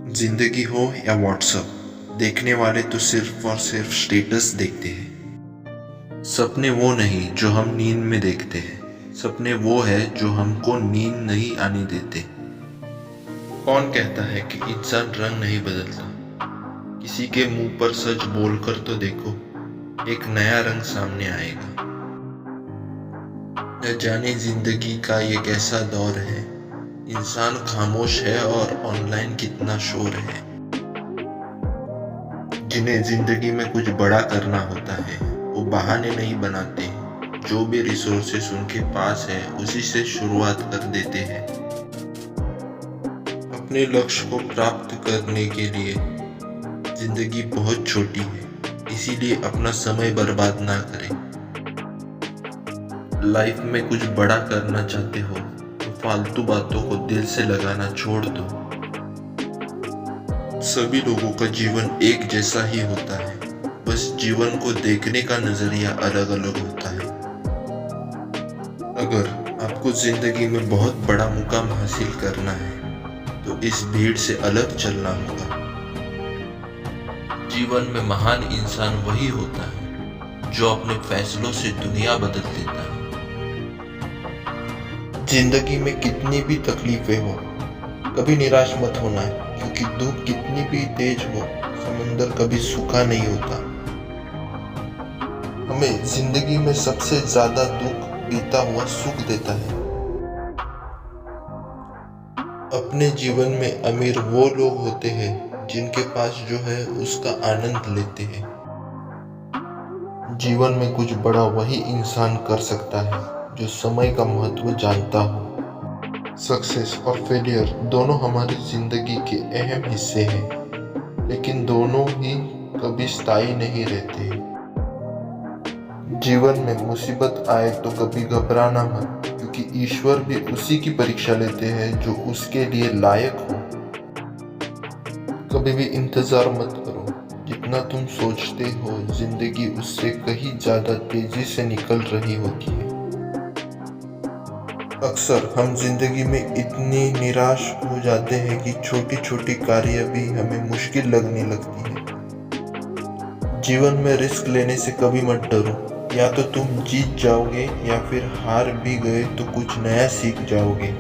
जिंदगी हो या व्हाट्सएप, देखने वाले तो सिर्फ और सिर्फ स्टेटस देखते हैं। सपने वो नहीं जो हम नींद में देखते हैं, सपने वो है जो हमको नींद नहीं आने देते। कौन कहता है कि इंसान रंग नहीं बदलता? किसी के मुंह पर सच बोलकर तो देखो, एक नया रंग सामने आएगा। न जाने जिंदगी का ये कैसा दौर है, इंसान खामोश है और ऑनलाइन कितना शोर है। जिन्हें जिंदगी में कुछ बड़ा करना होता है वो बहाने नहीं बनाते, जो भी रिसोर्सेस उनके पास है उसी से शुरुआत कर देते हैं। अपने लक्ष्य को प्राप्त करने के लिए जिंदगी बहुत छोटी है, इसीलिए अपना समय बर्बाद ना करें। लाइफ में कुछ बड़ा करना चाहते हो तो फालतू बातों को दिल से लगाना छोड़ दो। सभी लोगों का जीवन एक जैसा ही होता है, बस जीवन को देखने का नजरिया अलग अलग होता है। अगर आपको जिंदगी में बहुत बड़ा मुकाम हासिल करना है तो इस भीड़ से अलग चलना होगा। जीवन में महान इंसान वही होता है जो अपने फैसलों से दुनिया बदल देता है। जिंदगी में कितनी भी तकलीफें हो, कभी निराश मत होना है, क्योंकि धूप कितनी भी तेज हो, समुंदर कभी सूखा नहीं होता। हमें जिंदगी में सबसे ज्यादा दुख बीता हुआ सुख देता है। अपने जीवन में अमीर वो लोग होते हैं जिनके पास जो है उसका आनंद लेते हैं। जीवन में कुछ बड़ा वही इंसान कर सकता है जो समय का महत्व जानता हो। सक्सेस और फेलियर दोनों हमारी जिंदगी के अहम हिस्से हैं, लेकिन दोनों ही कभी स्थायी नहीं रहते। जीवन में मुसीबत आए तो कभी घबराना मत, क्योंकि ईश्वर भी उसी की परीक्षा लेते हैं जो उसके लिए लायक हो। कभी भी इंतजार मत करो, जितना तुम सोचते हो जिंदगी उससे कहीं ज्यादा तेजी से निकल रही होती है। अक्सर हम जिंदगी में इतनी निराश हो जाते हैं कि छोटी छोटी कार्य भी हमें मुश्किल लगने लगती है। जीवन में रिस्क लेने से कभी मत डरो, या तो तुम जीत जाओगे या फिर हार भी गए तो कुछ नया सीख जाओगे।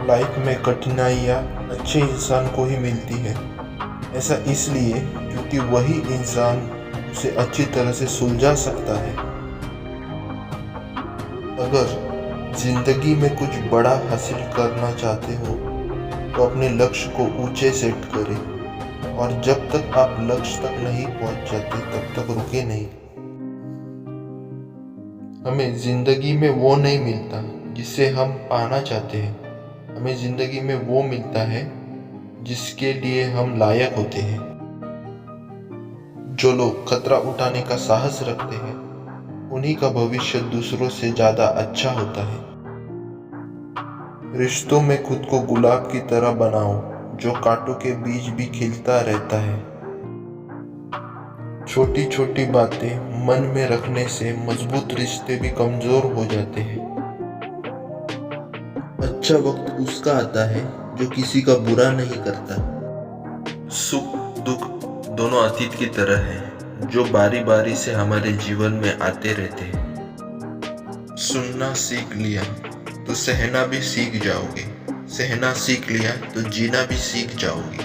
लाइफ में कठिनाइयाँ अच्छे इंसान को ही मिलती है, ऐसा इसलिए क्योंकि वही इंसान उसे अच्छी तरह से सुलझा सकता है। अगर जिंदगी में कुछ बड़ा हासिल करना चाहते हो तो अपने लक्ष्य को ऊंचे सेट करें, और जब तक आप लक्ष्य तक नहीं पहुंच जाते तब तक रुके नहीं। हमें जिंदगी में वो नहीं मिलता जिसे हम पाना चाहते हैं, हमें जिंदगी में वो मिलता है जिसके लिए हम लायक होते हैं। जो लोग खतरा उठाने का साहस रखते हैं उन्हीं का भविष्य दूसरों से ज्यादा अच्छा होता है। रिश्तों में खुद को गुलाब की तरह बनाओ जो कांटों के बीच भी खिलता रहता है। छोटी छोटी बातें मन में रखने से मजबूत रिश्ते भी कमजोर हो जाते हैं। अच्छा वक्त उसका आता है जो किसी का बुरा नहीं करता। सुख दुख दोनों अतीत की तरह है जो बारी बारी से हमारे जीवन में आते रहते हैं। सुनना सीख लिया तो सहना भी सीख जाओगे, सहना सीख लिया तो जीना भी सीख जाओगे।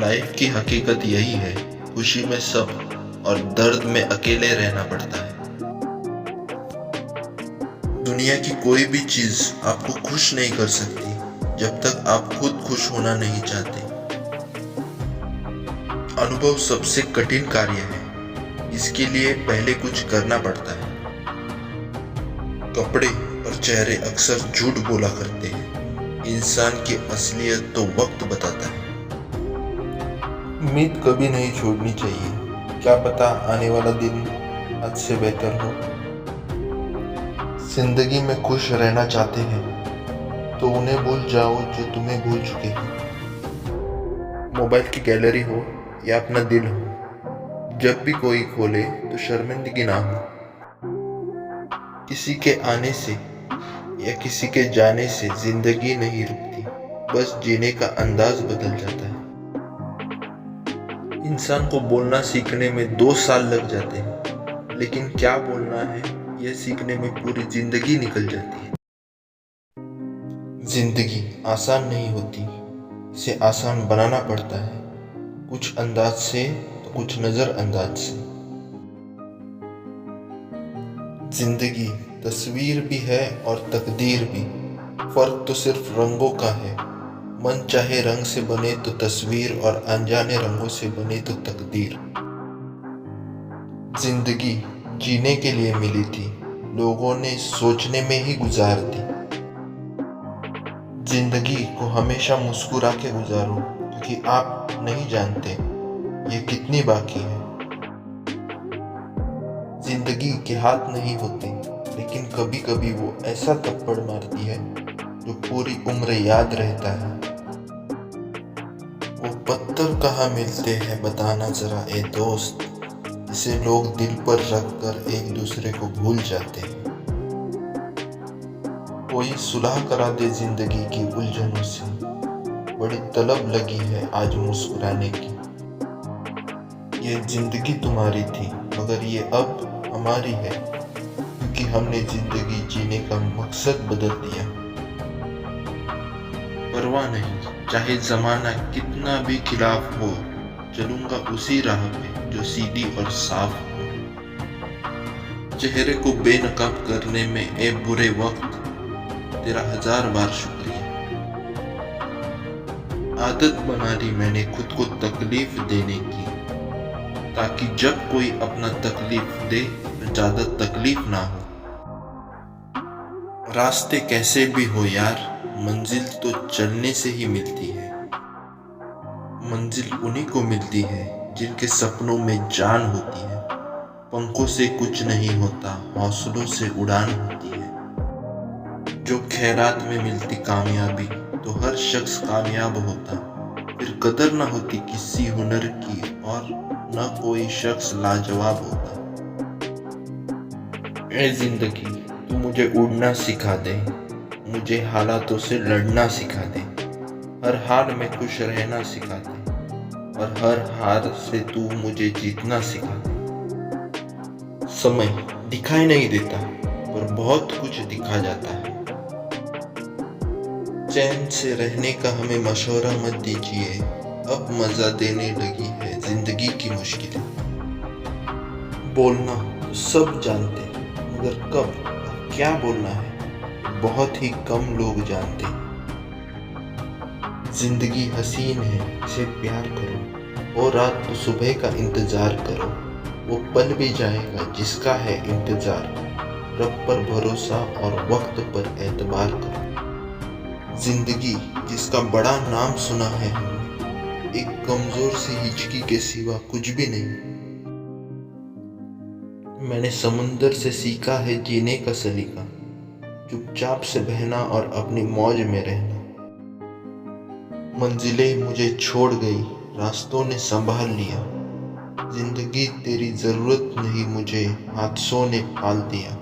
लाइफ की हकीकत यही है, खुशी में सब और दर्द में अकेले रहना पड़ता है। दुनिया की कोई भी चीज आपको खुश नहीं कर सकती जब तक आप खुद खुश होना नहीं चाहते। अनुभव सबसे कठिन कार्य है, इसके लिए पहले कुछ करना पड़ता है। कपड़े और चेहरे अक्सर झूठ बोला करते हैं, इंसान की असलियत तो वक्त बताता है। उम्मीद कभी नहीं छोड़नी चाहिए, क्या पता आने वाला दिन आज से बेहतर हो। जिंदगी में खुश रहना चाहते हैं तो उन्हें भूल जाओ जो तुम्हें भूल चुके हैं। मोबाइल की गैलरी हो या अपना दिल हो, जब भी कोई खोले तो शर्मिंदगी ना हो। किसी के आने से या किसी के जाने से जिंदगी नहीं रुकती, बस जीने का अंदाज बदल जाता है। इंसान को बोलना सीखने में 2 साल लग जाते हैं, लेकिन क्या बोलना है यह सीखने में पूरी जिंदगी निकल जाती है। जिंदगी आसान नहीं होती, इसे आसान बनाना पड़ता है, कुछ अंदाज से तो कुछ नजरअंदाज से। जिंदगी तस्वीर भी है और तकदीर भी, फर्क तो सिर्फ रंगों का है। मन चाहे रंग से बने तो तस्वीर, और अनजाने रंगों से बने तो तकदीर। जिंदगी जीने के लिए मिली थी, लोगों ने सोचने में ही गुजार दी। जिंदगी को हमेशा मुस्कुरा के गुजारो, क्योंकि आप नहीं जानते ये कितनी बाकी है। जिंदगी के हाथ नहीं होते, लेकिन कभी कभी वो ऐसा थप्पड़ मारती है जो पूरी उम्र याद रहता है। वो पत्थर कहाँ मिलते हैं बताना जरा ए दोस्त, जिसे लोग दिल पर रख कर एक दूसरे को भूल जाते हैं। कोई सुलह करा दे जिंदगी की उलझनों से, बड़ी तलब लगी है आज मुस्कुराने की। ये जिंदगी तुम्हारी थी, मगर ये अब हमारी है, क्योंकि हमने जिंदगी जीने का मकसद बदल दिया। परवाह नहीं, चाहे जमाना कितना भी खिलाफ हो, चलूंगा उसी राह पे जो सीधी और साफ हो। चेहरे को बेनकाब करने में ए बुरे वक्त, तेरा 1000 बार शुक्रिया। आदत बना ली मैंने खुद को तकलीफ देने की, ताकि जब कोई अपना तकलीफ दे तो ज्यादा तकलीफ ना हो। रास्ते कैसे भी हो यार, मंजिल तो चलने से ही मिलती है। मंजिल उन्हीं को मिलती है जिनके सपनों में जान होती है। पंखों से कुछ नहीं होता, हौसलों से उड़ान होती है। जो खैरात में मिलती कामयाबी, तो हर शख्स कामयाब होता। फिर कदर न होती किसी हुनर की, और न कोई शख्स लाजवाब होता। ए जिंदगी तू मुझे उड़ना सिखा दे, मुझे हालातों से लड़ना सिखा दे, हर हाल में खुश रहना सिखा दे, और हर हार से तू मुझे जीतना सिखा दे। समय दिखाई नहीं देता, पर बहुत कुछ दिखा जाता है। चैन से रहने का हमें मशवरा मत दीजिए, अब मजा देने लगी है जिंदगी की मुश्किलें। बोलना तो सब जानते, मगर कब और क्या बोलना है बहुत ही कम लोग जानते। जिंदगी हसीन है, इसे प्यार करो, और रात तो सुबह का इंतजार करो। वो पल भी जाएगा जिसका है इंतजार, रब पर भरोसा और वक्त पर एतबार करो। जिंदगी जिसका बड़ा नाम सुना है हमने, एक कमजोर सी हिचकी के सिवा कुछ भी नहीं। मैंने समुंदर से सीखा है जीने का सलीका, चुपचाप से बहना और अपनी मौज में रहना। मंजिलें मुझे छोड़ गई, रास्तों ने संभाल लिया। जिंदगी तेरी जरूरत नहीं, मुझे हादसों ने पाल दिया।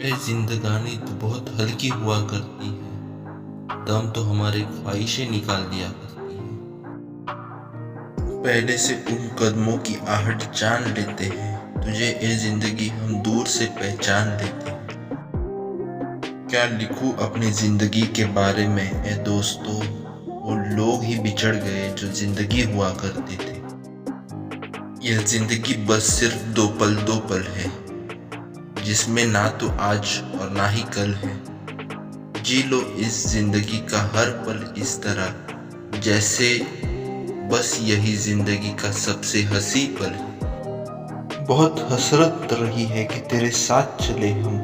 ए जिंदगानी तो बहुत हल्की हुआ करती है, दम तो हमारे ख्वाहिशें निकाल दिया करती है। पहले से उन कदमों की आहट जान लेते हैं, तुझे ए जिंदगी हम दूर से पहचान लेते हैं। क्या लिखूं अपनी जिंदगी के बारे में ए दोस्तों, वो लोग ही बिछड़ गए जो जिंदगी हुआ करते थे। यह जिंदगी बस सिर्फ दो पल है, जिसमें ना तो आज और ना ही कल है। जी लो इस जिंदगी का हर पल इस तरह, जैसे बस यही जिंदगी का सबसे हंसी पल है। बहुत हसरत रही है कि तेरे साथ चले हम,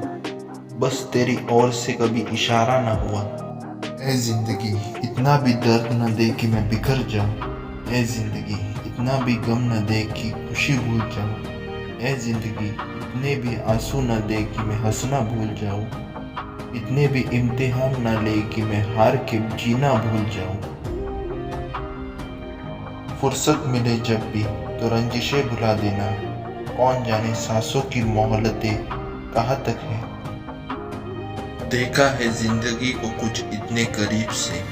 बस तेरी ओर से कभी इशारा ना हुआ। ऐ जिंदगी इतना भी दर्द न दे कि मैं बिखर जाऊं, ऐ जिंदगी इतना भी गम न दे कि खुशी भूल जाऊं, ऐ जिंदगी इतने भी आंसू न दे कि मैं हंसना भूल जाऊं, इतने भी इम्तिहान न ले कि मैं हार के जीना भूल जाऊं। फुर्सत मिले जब भी तो रंजिशें भुला देना, कौन जाने सांसों की मोहलतें कहाँ तक है। देखा है जिंदगी को कुछ इतने करीब से,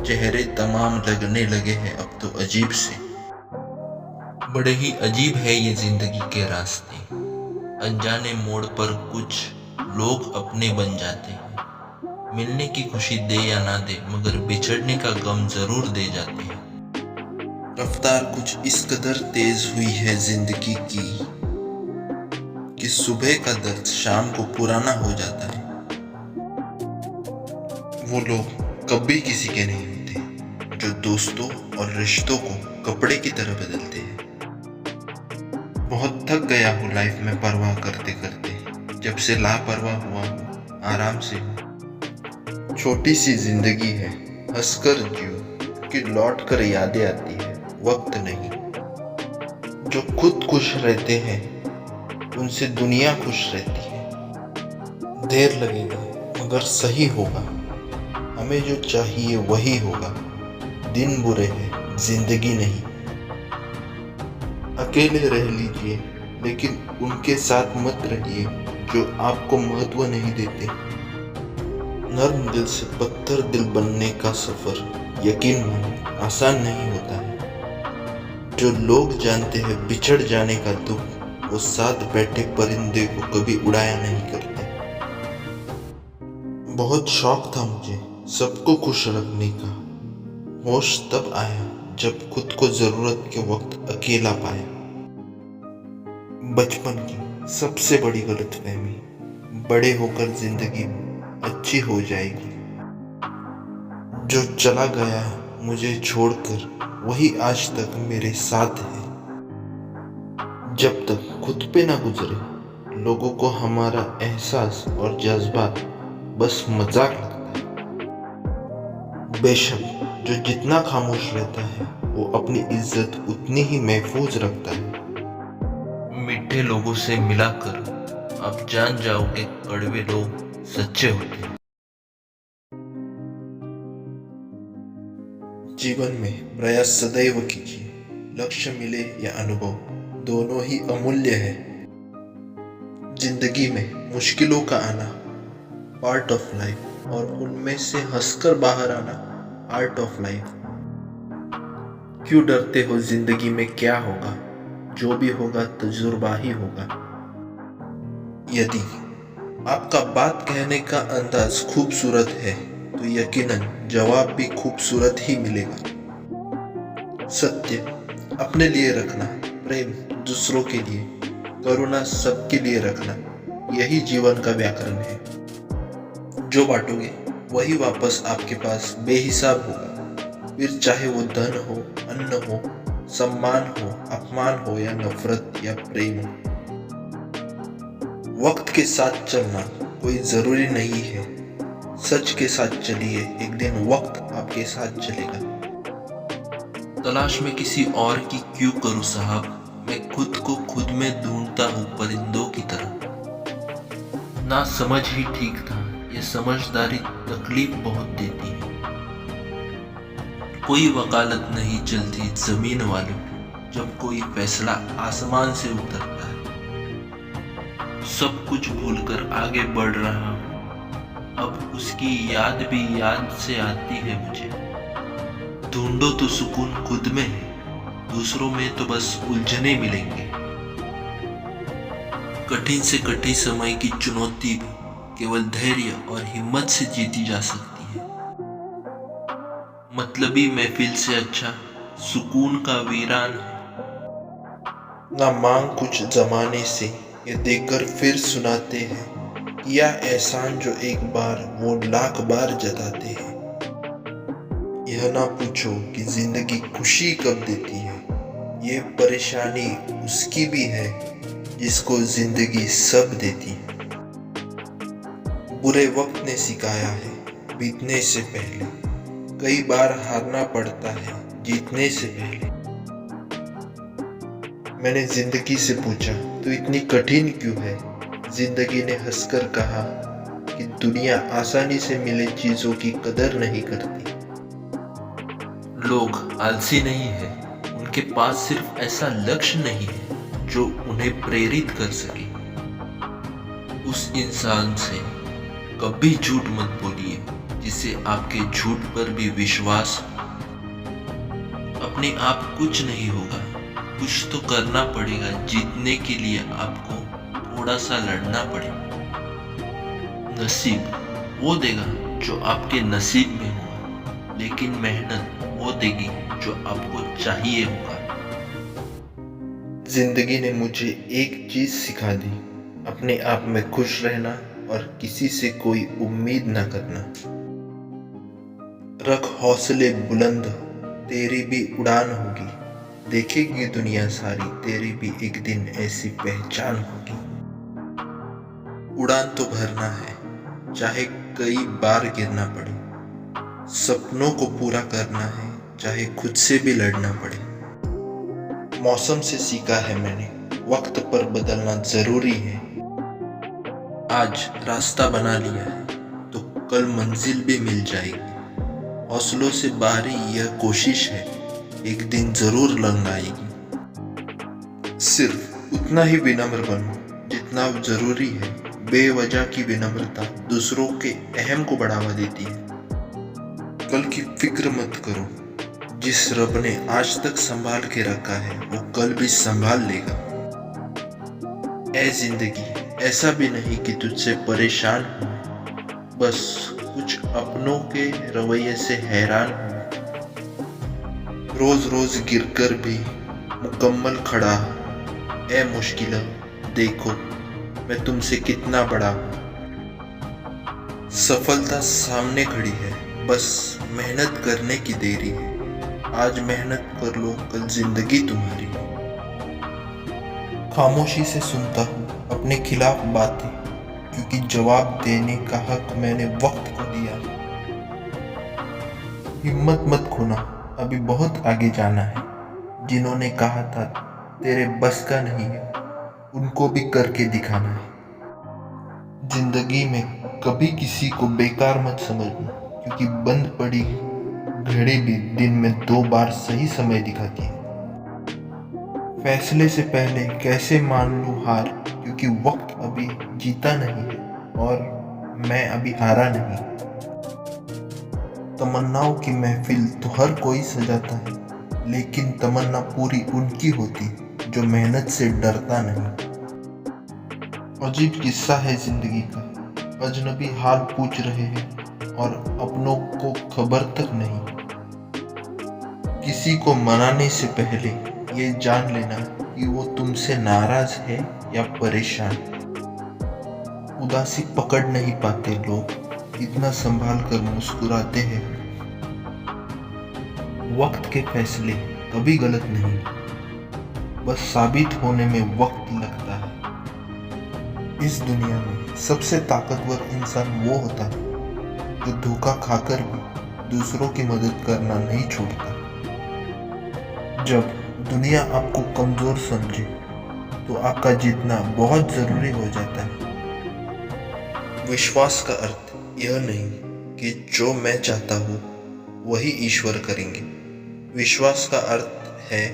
चेहरे तमाम लगने लगे हैं अब तो अजीब से। बड़े ही अजीब है ये जिंदगी के रास्ते, अनजाने मोड़ पर कुछ लोग अपने बन जाते हैं। मिलने की खुशी दे या ना दे, मगर बिछड़ने का गम जरूर दे जाते हैं। रफ्तार कुछ इस कदर तेज हुई है जिंदगी की कि सुबह का दर्द शाम को पुराना हो जाता है। वो लोग कभी किसी के नहीं होते जो दोस्तों और रिश्तों को कपड़े की तरह बदलते हैं। बहुत थक गया हूँ लाइफ में परवाह करते करते, जब से लापरवाह हुआ हूँ आराम से हूँ। छोटी सी जिंदगी है, हंसकर जियो कि लौट कर यादें आती है, वक्त नहीं। जो खुद खुश रहते हैं उनसे दुनिया खुश रहती है। देर लगेगा मगर सही होगा, हमें जो चाहिए वही होगा। दिन बुरे हैं जिंदगी नहीं। अकेले रह लीजिए लेकिन उनके साथ मत रहिए जो आपको महत्व नहीं देते। नर्म दिल से पत्थर दिल बनने का सफर यकीन मानो आसान नहीं होता है। जो लोग जानते हैं बिछड़ जाने का दुख, वो साथ बैठे परिंदे को कभी उड़ाया नहीं करते। बहुत शौक था मुझे सबको खुश रखने का, होश तब आया जब खुद को जरूरत के वक्त अकेला पाया। बचपन की सबसे बड़ी गलतफहमी, बड़े होकर जिंदगी अच्छी हो जाएगी। जो चला गया मुझे छोड़कर वही आज तक मेरे साथ है। जब तक खुद पे ना गुजरे लोगों को हमारा एहसास और जज्बात बस मजाक लगता है। बेशक जो जितना खामोश रहता है वो अपनी इज्जत उतनी ही महफूज रखता है। मीठे लोगों से मिलाकर आप जान जाओगे कड़वे लोग सच्चे होते हैं। जीवन में प्रयास सदैव कीजिए, लक्ष्य मिले या अनुभव दोनों ही अमूल्य है। जिंदगी में मुश्किलों का आना पार्ट ऑफ लाइफ, और उनमें से हंसकर बाहर आना आर्ट ऑफ लाइफ। क्यों डरते हो जिंदगी में क्या होगा, जो भी होगा तजुर्बा ही होगा। यदि आपका बात कहने का अंदाज खूबसूरत है तो यकीनन जवाब भी खूबसूरत ही मिलेगा। सत्य अपने लिए रखना, प्रेम दूसरों के लिए, करुणा सबके लिए रखना, यही जीवन का व्याकरण है। जो बांटोगे वही वापस आपके पास बेहिसाब होगा, फिर चाहे वो धन हो, अन्न हो, सम्मान हो, अपमान हो या नफरत या प्रेम हो। वक्त के साथ चलना कोई जरूरी नहीं है, सच के साथ चलिए, एक दिन वक्त आपके साथ चलेगा। तलाश में किसी और की क्यों करूं साहब, मैं खुद को खुद में ढूंढता हूं परिंदों की तरह। ना समझ ही ठीक था, ये समझदारी तकलीफ बहुत देती है। कोई वकालत नहीं चलती जमीन वालों की जब कोई फैसला आसमान से उतरता है। सब कुछ भूलकर आगे बढ़ रहा हूं, अब उसकी याद भी याद से आती है मुझे। ढूंढो तो सुकून खुद में है, दूसरों में तो बस उलझने मिलेंगे। कठिन से कठिन समय की चुनौती भी केवल धैर्य और हिम्मत से जीती जा सकती है। मतलबी महफिल से अच्छा सुकून का वीरान है। ना मांग कुछ जमाने से, ये देकर फिर सुनाते हैं, किया एहसान जो एक बार वो लाख बार जताते हैं। यह ना पूछो कि जिंदगी खुशी कब देती है, ये परेशानी उसकी भी है जिसको जिंदगी सब देती है। बुरे वक्त ने सिखाया है बीतने से पहले, कई बार हारना पड़ता है जीतने से पहले। मैंने जिंदगी से पूछा तो इतनी कठिन क्यों है, जिंदगी ने हंसकर कहा कि दुनिया आसानी से मिले चीजों की कदर नहीं करती। लोग आलसी नहीं है, उनके पास सिर्फ ऐसा लक्ष्य नहीं है जो उन्हें प्रेरित कर सके। उस इंसान से कभी झूठ मत बोलिए जिसे आपके झूठ पर भी विश्वास हो। अपने आप कुछ नहीं होगा, कुछ तो करना पड़ेगा। जीतने के लिए आपको थोड़ा सा लड़ना पड़ेगा। नसीब वो देगा जो आपके नसीब में होगा, लेकिन मेहनत वो देगी जो आपको चाहिए होगा। जिंदगी ने मुझे एक चीज सिखा दी, अपने आप में खुश रहना और किसी से कोई उम्मीद ना करना। रख हौसले बुलंद, तेरी भी उड़ान होगी। देखेगी दुनिया सारी, तेरी भी एक दिन ऐसी पहचान होगी। उड़ान तो भरना है, चाहे कई बार गिरना पड़े। सपनों को पूरा करना है, चाहे खुद से भी लड़ना पड़े। मौसम से सीखा है मैंने, वक्त पर बदलना जरूरी है। आज रास्ता बना लिया है तो कल मंजिल भी मिल जाएगी। हौसलों से बाहरी यह कोशिश है, एक दिन जरूर लंघ आएगी। सिर्फ उतना ही विनम्र बनो जितना जरूरी है। बेवजह की विनम्रता दूसरों के अहम को बढ़ावा देती है। कल की फिक्र मत करो, जिस रब ने आज तक संभाल के रखा है वो कल भी संभाल लेगा। ऐ जिंदगी, ऐसा भी नहीं कि तुझसे परेशान हूँ, बस कुछ अपनों के रवैये से हैरान हूँ। रोज रोज गिरकर भी मुकम्मल खड़ा, ऐ मुश्किल देखो मैं तुमसे कितना बड़ा हूँ। सफलता सामने खड़ी है, बस मेहनत करने की देरी है। आज मेहनत कर लो, कल जिंदगी तुम्हारी। खामोशी से सुनता हूँ अपने खिलाफ बातें, क्योंकि जवाब देने का हक मैंने वक्त को दिया। हिम्मत मत खोना, अभी बहुत आगे जाना है। जिन्होंने कहा था तेरे बस का नहीं है, उनको भी करके दिखाना है। जिंदगी में कभी किसी को बेकार मत समझना, क्योंकि बंद पड़ी घड़ी भी दिन में 2 बार सही समय दिखाती है। फैसले से पहले कैसे मान लूं हार, क्योंकि वक्त अभी जीता नहीं है और मैं अभी हारा नहीं। तमन्नाओं की महफिल तो हर कोई सजाता है, लेकिन तमन्ना पूरी उनकी होती जो मेहनत से डरता नहीं। अजीब किस्सा है जिंदगी का, अजनबी हाल पूछ रहे हैं और अपनों को खबर तक नहीं। किसी को मनाने से पहले ये जान लेना कि वो तुमसे नाराज है या परेशान। उदासी पकड़ नहीं पाते लोग, इतना संभाल कर मुस्कुराते हैं। वक्त के फैसले कभी गलत नहीं, बस साबित होने में वक्त लगता है। इस दुनिया में सबसे ताकतवर इंसान वो होता है जो धोखा खाकर भी दूसरों की मदद करना नहीं छोड़ता। जब दुनिया आपको कमजोर समझे तो आपका जीतना बहुत जरूरी हो जाता है। विश्वास का अर्थ यह नहीं कि जो मैं चाहता हूँ वही ईश्वर करेंगे। विश्वास का अर्थ है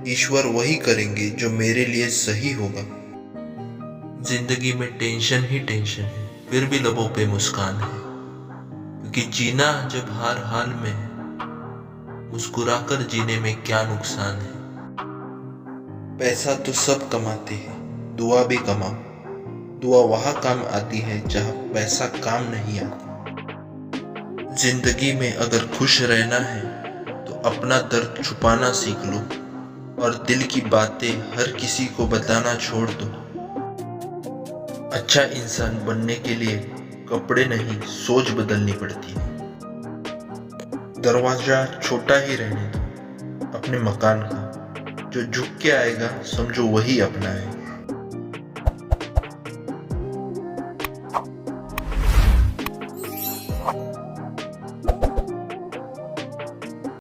ईश्वर वही करेंगे जो मेरे लिए सही होगा। जिंदगी में टेंशन ही टेंशन है, फिर भी लबों पे मुस्कान है, क्योंकि जीना जब हर हाल में है, मुस्कुराकर जीने में क्या नुकसान है। पैसा तो सब कमाते हैं, दुआ भी कमाओ। दुआ वहाँ काम आती है जहाँ पैसा काम नहीं आता। जिंदगी में अगर खुश रहना है तो अपना दर्द छुपाना सीख लो और दिल की बातें हर किसी को बताना छोड़ दो। अच्छा इंसान बनने के लिए कपड़े नहीं, सोच बदलनी पड़ती है। दरवाजा छोटा ही रहने दो अपने मकान का, जो झुक के आएगा समझो वही अपना है।